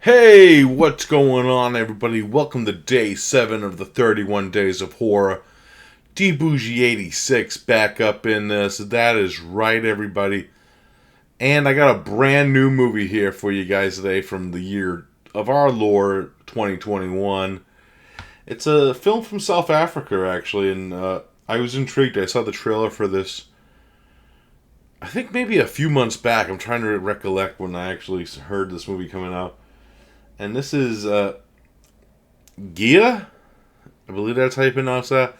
Hey, what's going on, everybody? Welcome to day 7 of the 31 Days of Horror. D-Bougie86 back up in this. That is right, everybody. And I got a brand new movie here for you guys today from the year of our Lord, 2021. It's a film from South Africa, actually, and I was intrigued. I saw the trailer for this, I think maybe a few months back. I'm trying to recollect when I actually heard this movie coming out. And this is Gaia? I believe that's how you pronounce that.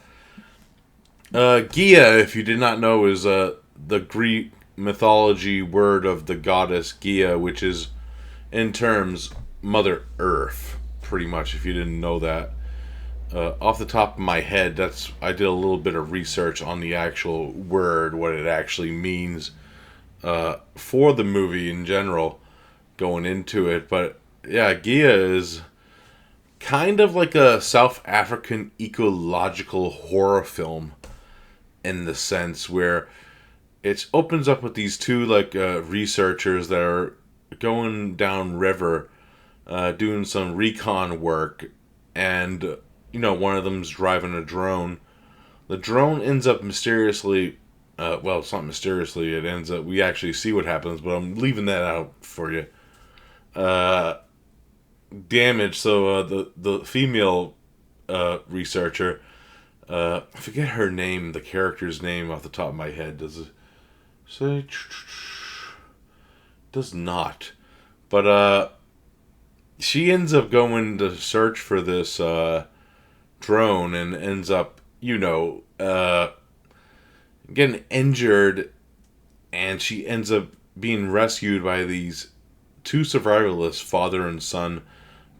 Gaia, if you did not know, is the Greek mythology word of the goddess Gaia, which is, in terms, Mother Earth, pretty much, if you didn't know that. Off the top of my head, I did a little bit of research on the actual word, what it actually means for the movie in general, going into it. But yeah, Gaia is kind of like a South African ecological horror film in the sense where it opens up with these two researchers that are going down river, doing some recon work, and one of them's driving a drone. The drone ends up mysteriously, well, it's not mysteriously. It ends up, we actually see what happens, but I'm leaving that out for you. Damage. So the female researcher, I forget her name, the character's name off the top of my head. Does it say? Does not. But she ends up going to search for this drone and ends up, getting injured, and she ends up being rescued by these two survivalists, father and son,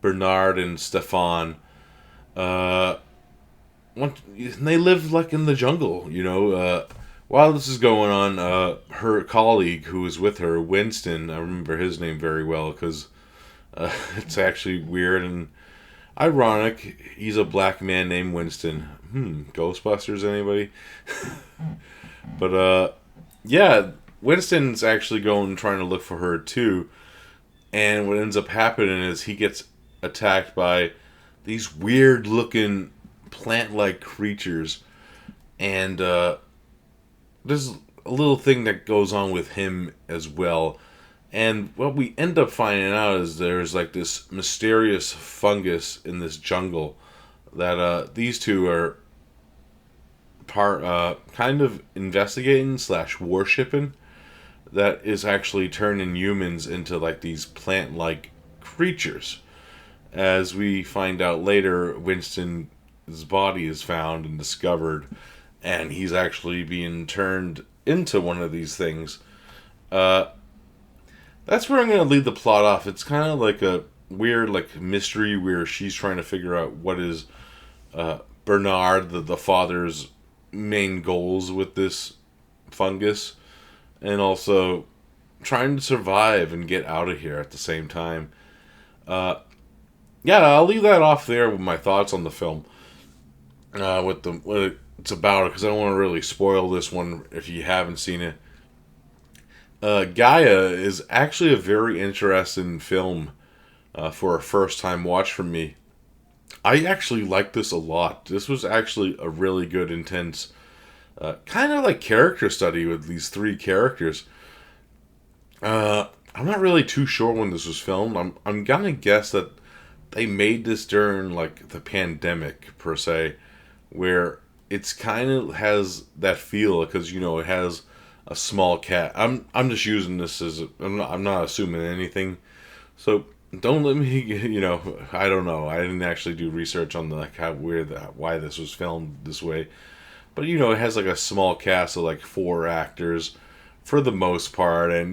Bernard and Stefan. They live like in the jungle, while this is going on, her colleague who was with her, Winston, I remember his name very well because it's actually weird and ironic. He's a black man named Winston. Ghostbusters, anybody? But yeah, Winston's actually going trying to look for her too. And what ends up happening is he gets attacked by these weird looking plant like creatures. And there's a little thing that goes on with him as well. And what we end up finding out is there's like this mysterious fungus in this jungle that these two are kind of investigating / worshipping, that is actually turning humans into like these plant-like creatures. As we find out later, Winston's body is found and discovered, and he's actually being turned into one of these things. That's where I'm going to leave the plot off. It's kind of like a weird mystery where she's trying to figure out what is Bernard, the father's main goals with this fungus, and also trying to survive and get out of here at the same time. Yeah, I'll leave that off there with my thoughts on the film, with what it's about, because I don't want to really spoil this one if you haven't seen it. Gaia is actually a very interesting film for a first-time watch for me. I actually liked this a lot. This was actually a really good, intense, kind of like character study with these three characters. I'm not really too sure when this was filmed. I'm gonna guess that they made this during like the pandemic per se, where it's kind of has that feel because it has a small cat. I'm just using this as I'm not assuming anything, so don't let me I don't know. I didn't actually do research on why this was filmed this way, but it has like a small cast of like 4 actors for the most part, and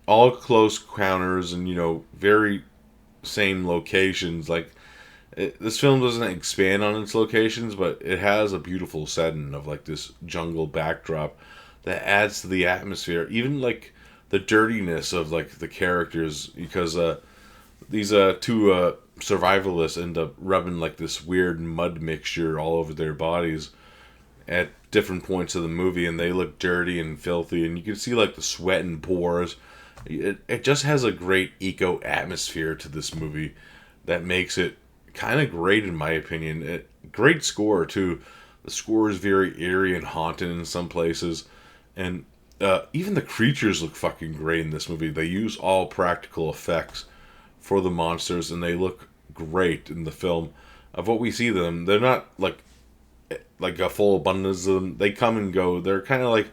all close counters and very same locations. This film doesn't expand on its locations, but it has a beautiful setting of like this jungle backdrop that adds to the atmosphere. Even like the dirtiness of like the characters, because these two survivalists end up rubbing like this weird mud mixture all over their bodies at different points of the movie, and they look dirty and filthy, and you can see like the sweat and pores It just has a great eco atmosphere to this movie that makes it kind of great in my opinion. Great score too. The score is very eerie and haunted in some places, and even the creatures look fucking great in this movie. They use all practical effects for the monsters, and they look great in the film. Of what we see them, they're not like a full abundance of them. They come and go. They're kind of like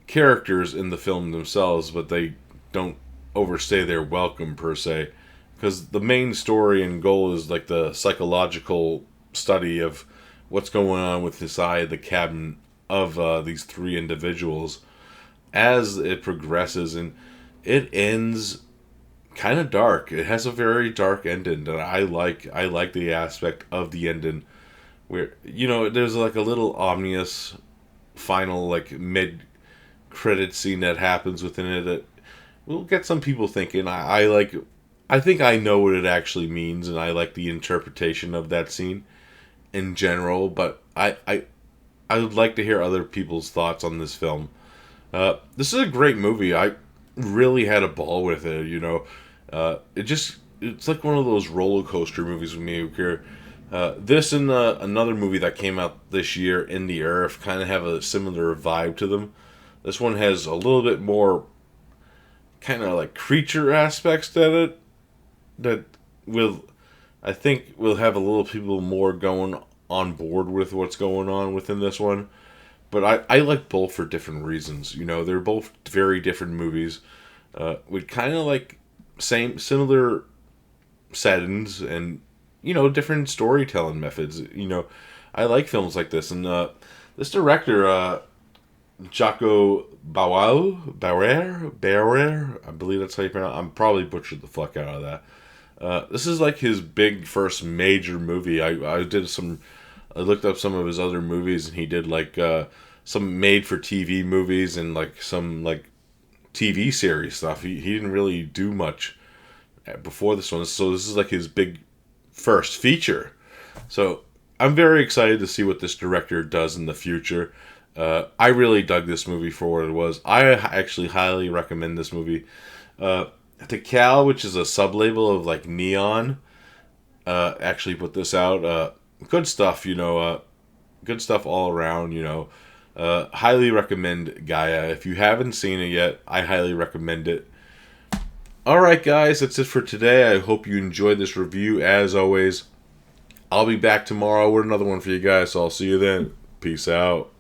characters in the film themselves, but they don't overstay their welcome per se. Because the main story and goal is like the psychological study of what's going on with inside the cabin of these three individuals as it progresses, and it ends kind of dark. It has a very dark ending, and I like the aspect of the ending where there's like a little ominous final like mid credit scene that happens within it that will get some people thinking. I think I know what it actually means, and I like the interpretation of that scene in general. But I would like to hear other people's thoughts on this film. This is a great movie. I really had a ball with it. It's like one of those roller coaster movies with me. Where this and another movie that came out this year, In the Earth, kind of have a similar vibe to them. This one has a little bit more kind of like creature aspects to it that I think will have a little people more going on board with what's going on within this one. But I like both for different reasons. They're both very different movies with kind of like similar settings and different storytelling methods. I like films like this, and this director Jaco Bauer, I believe that's how you pronounce it. I'm probably butchered the fuck out of that. This is like his big first major movie. I looked up some of his other movies, and he did like some made for TV movies and like some like TV series stuff. He didn't really do much before this one, so this is like his big first feature. So I'm very excited to see what this director does in the future. I really dug this movie for what it was. I actually highly recommend this movie. Decal, which is a sub-label of like Neon, actually put this out. Good stuff, good stuff all around, highly recommend Gaia. If you haven't seen it yet, I highly recommend it. Alright guys, that's it for today. I hope you enjoyed this review. As always, I'll be back tomorrow with another one for you guys, so I'll see you then. Peace out.